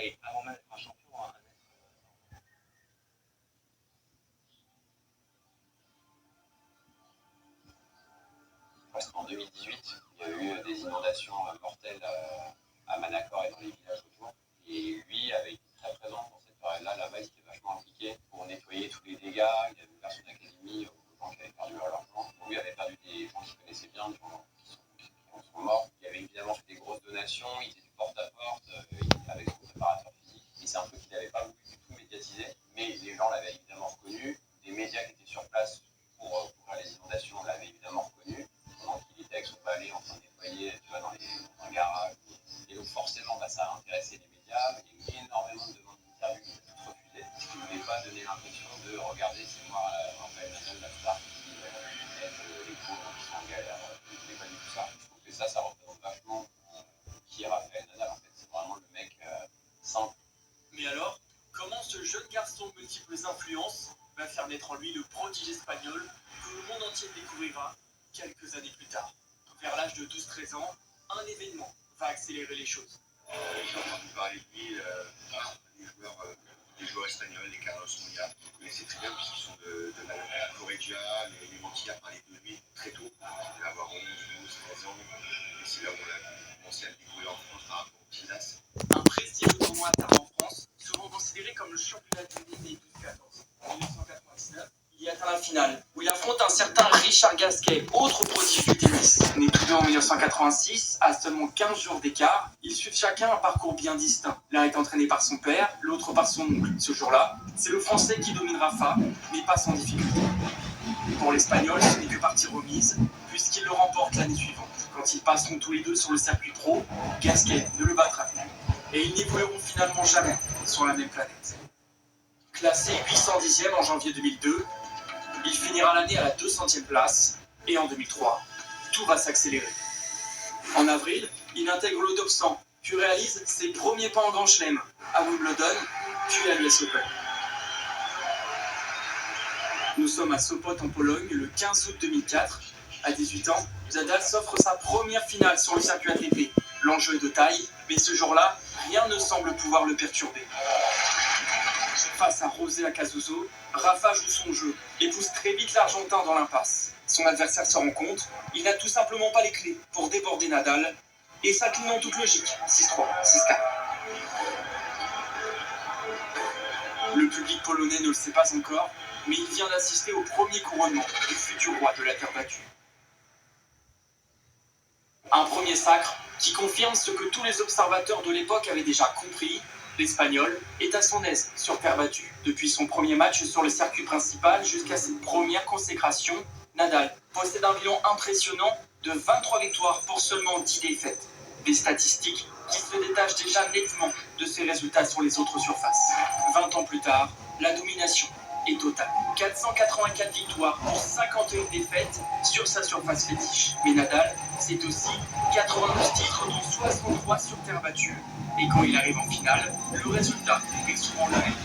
et avant même d'être un champion, hein, C'était en 2018, il y a eu des inondations mortelles à Manacor et dans les villages autour. Et lui avait été très présent dans cette période-là. Là-bas, il était vachement impliqué pour nettoyer tous les dégâts. Il avait ouvert son académie aux gens qui avaient perdu leur argent. Lui avait perdu des gens qu'il connaissait bien, des gens qui en sont morts. Il avait évidemment fait des grosses donations. Il était du porte-à-porte avec son préparateur physique. Et c'est un truc qu'il n'avait pas voulu du tout médiatiser. Mais les gens l'avaient évidemment reconnu. Les médias qui étaient sur place pour couvrir les inondations l'avaient évidemment reconnu. Pendant qu'il était avec son balai en train de nettoyer, tu vois, dans un garage. Et donc forcément, ça a intéressé les médias. Il y a eu énormément de demandes d'interviews qui étaient toutes refusées. Ce qui ne voulait pas donner l'impression de regarder, c'est moi, Raphaël Nadal, la star, qui aide les pauvres qui sont en galère. Je ne voulais pas du tout ça. Je trouve que ça représente vachement qui est Raphaël Nadal. En fait, c'est vraiment le mec simple. Mais alors, comment ce jeune garçon aux multiples influences va faire naître en lui le prodige espagnol que le monde entier découvrira quelques années plus tard? Vers l'âge de 12-13 ans, un événement va accélérer les choses. J'ai entendu parler de lui, des joueurs espagnols, les Carlos Moya. Vous connaissez très bien puisqu'ils sont de la Correggia, les Montilla parlaient de lui très tôt. Il devait avoir 11, 12, 13 ans. Et c'est là où on a commencé à le découvrir en France par rapport au Pilas. Un prestigieux tournoi à tard en France, souvent considéré comme le championnat du monde des 12-14. En 1999, il y atteint la finale, où il affronte un certain Richard Gasquet, autre prodige du tennis. Nés tous deux en 1986, à seulement 15 jours d'écart, ils suivent chacun un parcours bien distinct. L'un est entraîné par son père, l'autre par son oncle. Ce jour-là, c'est le Français qui domine Rafa, mais pas sans difficulté. Pour l'Espagnol, ce n'est que partie remise, puisqu'il le remporte l'année suivante. Quand ils passeront tous les deux sur le circuit pro, Gasquet ne le battra plus. Et ils n'évolueront finalement jamais sur la même planète. Classé 810e en janvier 2002, il finira l'année à la 200e place, et en 2003, tout va s'accélérer. En avril, il intègre le top 100, puis réalise ses premiers pas en Grand Chelem, à Wimbledon, puis à l'US Open. Nous sommes à Sopot en Pologne le 15 août 2004. À 18 ans, Nadal s'offre sa première finale sur le circuit ATP. L'enjeu est de taille, mais ce jour-là, rien ne semble pouvoir le perturber. Face à José Acasuso, Rafa joue son jeu et pousse très vite l'Argentin dans l'impasse. Son adversaire se rend compte, il n'a tout simplement pas les clés pour déborder Nadal et s'incline en toute logique, 6-3, 6-4. Le public polonais ne le sait pas encore, mais il vient d'assister au premier couronnement du futur roi de la terre battue. Un premier sacre qui confirme ce que tous les observateurs de l'époque avaient déjà compris. L'Espagnol est à son aise sur terre battue. Depuis son premier match sur le circuit principal jusqu'à cette première consécration, Nadal possède un bilan impressionnant de 23 victoires pour seulement 10 défaites. Des statistiques qui se détachent déjà nettement de ses résultats sur les autres surfaces. 20 ans plus tard, la domination est totale. 484 victoires pour 51 défaites sur sa surface fétiche. Mais Nadal, c'est aussi 92 titres dont 63 sur terre battue. Et quand il arrive en finale, le résultat est souvent le même.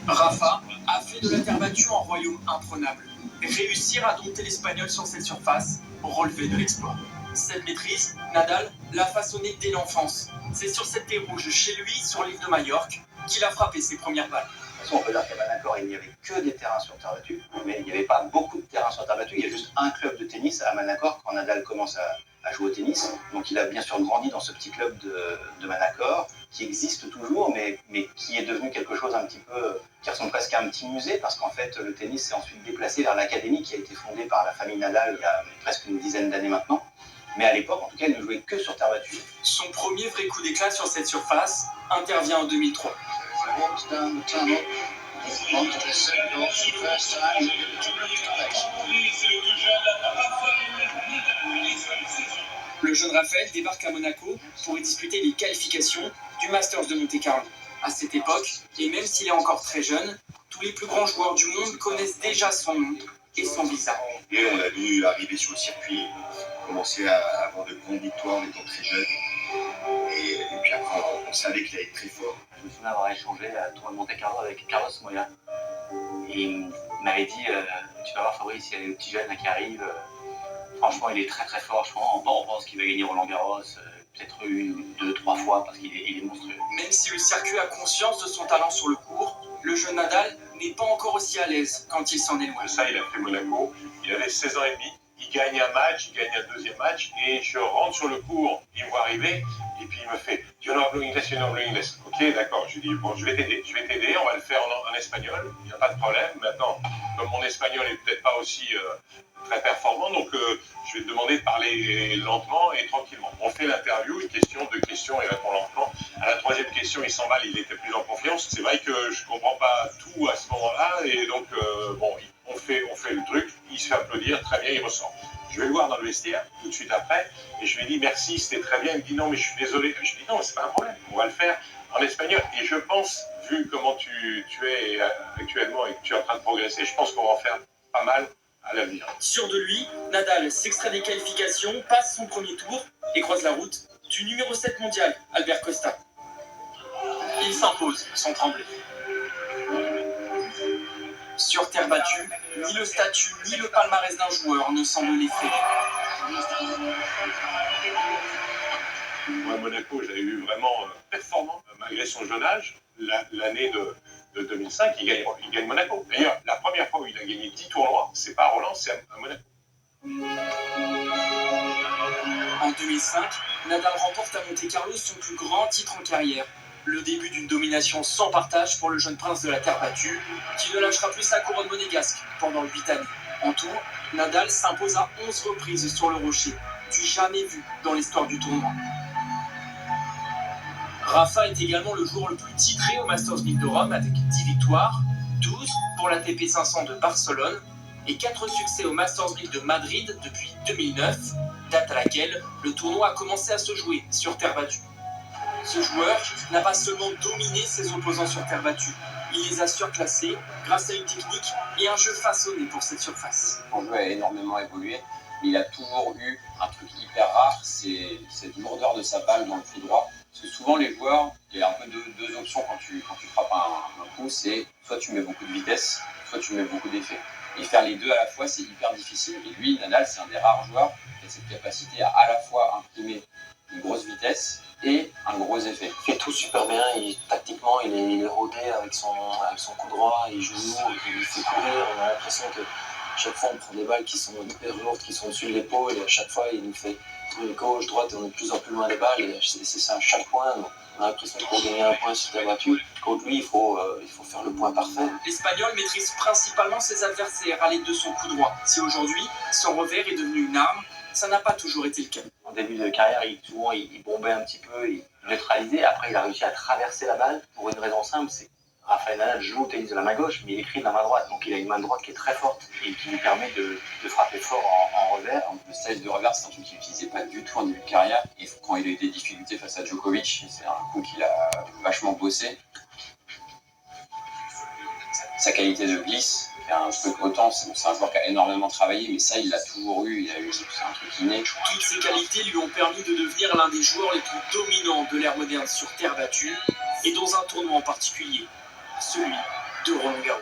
Rafa a fait de la terre battue un royaume imprenable. Réussir à dompter l'Espagnol sur cette surface, relever de l'exploit. Cette maîtrise, Nadal l'a façonné dès l'enfance. C'est sur cette terre rouge chez lui, sur l'île de Majorque, qu'il a frappé ses premières balles. De toute façon, on peut dire qu'à Manacor, il n'y avait que des terrains sur terre battue, mais il n'y avait pas beaucoup de terrains sur terre battue. Il y a juste un club de tennis à Manacor quand Nadal commence à jouer au tennis. Donc il a bien sûr grandi dans ce petit club de Manacor, qui existe toujours, mais qui est devenu quelque chose un petit peu, qui ressemble presque à un petit musée, parce qu'en fait, le tennis s'est ensuite déplacé vers l'académie qui a été fondée par la famille Nadal il y a presque une dizaine d'années maintenant. Mais à l'époque, en tout cas, il ne jouait que sur terre battue. Son premier vrai coup d'éclat sur cette surface intervient en 2003. Le jeune Raphaël débarque à Monaco pour y disputer les qualifications du Masters de Monte-Carlo. À cette époque, et même s'il est encore très jeune, tous les plus grands joueurs du monde connaissent déjà son nom et son visage. Et on l'a vu arriver sur le circuit, commencer à avoir de grandes victoires en étant très jeune. Et puis après, on savait qu'il allait être très fort. Je me souviens avoir échangé à Tour de Monte-Carlo avec Carlos Moya. Et il m'avait dit, tu vas voir Fabrice, il y a le petit jeune là, qui arrive. Franchement, il est très très fort. On pense qu'il va gagner Roland Garros. peut-être une, deux, trois fois parce qu'il est monstrueux. Même si le circuit a conscience de son talent sur le court, le jeune Nadal n'est pas encore aussi à l'aise quand il s'en éloigne. Ça, il a fait Monaco, il avait 16 ans et demi, il gagne un match, il gagne un deuxième match, et je rentre sur le court, il me voit arriver, et puis il me fait « You're not blowing this, you're not blowing this ». Ok, d'accord, je lui dis « Bon, je vais t'aider, on va le faire en espagnol, il n'y a pas de problème. Maintenant, comme mon espagnol n'est peut-être pas aussi très performant, donc je vais te demander de parler lentement et tranquillement. » On fait l'interview, une question, deux questions, il répond lentement. À la troisième question, il s'emballe, il était plus en confiance. C'est vrai que je ne comprends pas tout à ce moment-là, et donc, bon, on fait le truc, il se fait applaudir, très bien, il ressort. Je vais le voir dans le vestiaire, tout de suite après, et je lui dis merci, c'était très bien. Il me dit non, mais je suis désolé. Je lui dis non, c'est pas un problème, on va le faire en espagnol. Et je pense, vu comment tu es actuellement et que tu es en train de progresser, je pense qu'on va en faire pas mal à l'avenir. Sûr de lui, Nadal s'extrait des qualifications, passe son premier tour et croise la route du numéro 7 mondial, Albert Costa. Il s'impose sans trembler. Sur terre battue, ni le statut ni le palmarès d'un joueur ne semblent l'effrayer. Moi, à Monaco, j'avais vu vraiment performant, malgré son jeune âge. L'année de 2005, il gagne Monaco. D'ailleurs, la première fois où il a gagné 10 tournois, c'est pas à Roland, c'est à Monaco. En 2005, Nadal remporte à Monte-Carlo son plus grand titre en carrière. Le début d'une domination sans partage pour le jeune prince de la terre battue, qui ne lâchera plus sa couronne monégasque pendant 8 années. En tout, Nadal s'impose à 11 reprises sur le rocher, du jamais vu dans l'histoire du tournoi. Rafa est également le joueur le plus titré au Masters 1000 de Rome avec 10 victoires, 12 pour l'ATP 500 de Barcelone et 4 succès au Masters 1000 de Madrid depuis 2009, date à laquelle le tournoi a commencé à se jouer sur terre battue. Ce joueur n'a pas seulement dominé ses opposants sur terre battue, il les a surclassés grâce à une technique et un jeu façonné pour cette surface. Son jeu a énormément évolué, mais il a toujours eu un truc hyper rare, c'est cette lourdeur de sa balle dans le coup droit. Parce que souvent les joueurs, il y a un peu deux options quand tu frappes un coup, c'est soit tu mets beaucoup de vitesse, soit tu mets beaucoup d'effet. Et faire les deux à la fois, c'est hyper difficile. Et lui, Nadal, c'est un des rares joueurs qui a cette capacité à la fois imprimer une grosse vitesse et un gros effet. Il fait tout super bien, tactiquement il est rodé avec son coup droit, il joue lourd, il fait courir, on a l'impression que chaque fois on prend des balles qui sont hyper lourdes, qui sont au-dessus de l'épaule, et à chaque fois il nous fait tourner gauche, droite, et on est de plus en plus loin des balles, et c'est ça à chaque point, donc on a l'impression que pour gagner un point sur terre battue, contre lui il faut faire le point parfait. L'Espagnol maîtrise principalement ses adversaires à l'aide de son coup droit. Si aujourd'hui, son revers est devenu une arme, ça n'a pas toujours été le cas. En début de carrière, souvent il bombait un petit peu, il neutralisait. Après, il a réussi à traverser la balle pour une raison simple, c'est que Rafael Nadal joue au tennis de la main gauche, mais il écrit de la main droite. Donc il a une main droite qui est très forte et qui lui permet de frapper fort en revers. Le style de revers, c'est un truc qu'il n'utilisait pas du tout en début de carrière. Et quand il a eu des difficultés face à Djokovic, c'est un coup qu'il a vachement bossé. Sa qualité de glisse, un truc autant, c'est un joueur qui a énormément travaillé, mais ça, il l'a toujours eu. C'est un truc inné. Toutes ces qualités lui ont permis de devenir l'un des joueurs les plus dominants de l'ère moderne sur terre battue, et dans un tournoi en particulier, celui de Roland Garros.